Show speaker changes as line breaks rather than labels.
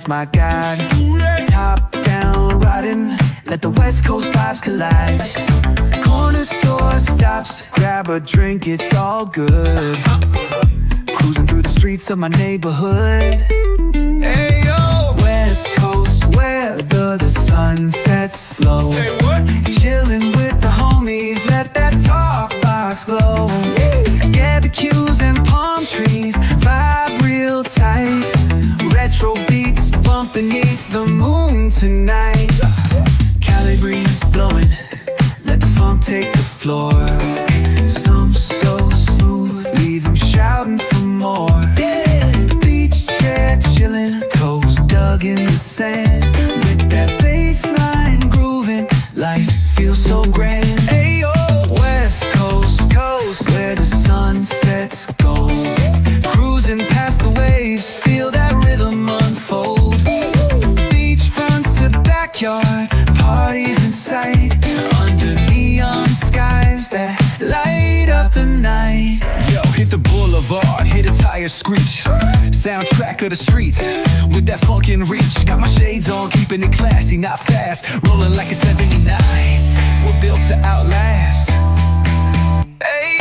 was my guide. Top down riding, let the West Coast vibes collide. Corner store stops, grab a drink, it's all good. Cruising through the streets of my neighborhood. Hey yo, West Coast weather, the sun sets slow. Say what? Chilling with the homies, let that talk box glow. Barbecues and palm trees, vibe real tight. Retro beats bumping beneath the moon tonight. Cali breeze blowing, let the funk take the floor. Some so smooth, leave 'em shouting for more. Beach chair chilling, toes dug in the sand. With that bass line grooving, life feels so grand. Ayo, West Coast, where the sun sets gold. Cruising past the waves, feel that rhythm unfold. Beach fronts to backyard, parties in sight. Under neon skies that light up the night.
Yo, hit the boulevard, hit a tire screech. Soundtrack of the streets, with that funkin' reach. Got my shades on, keeping it classy, not fast. Rolling like a 79, we're built to outlast.
Hey,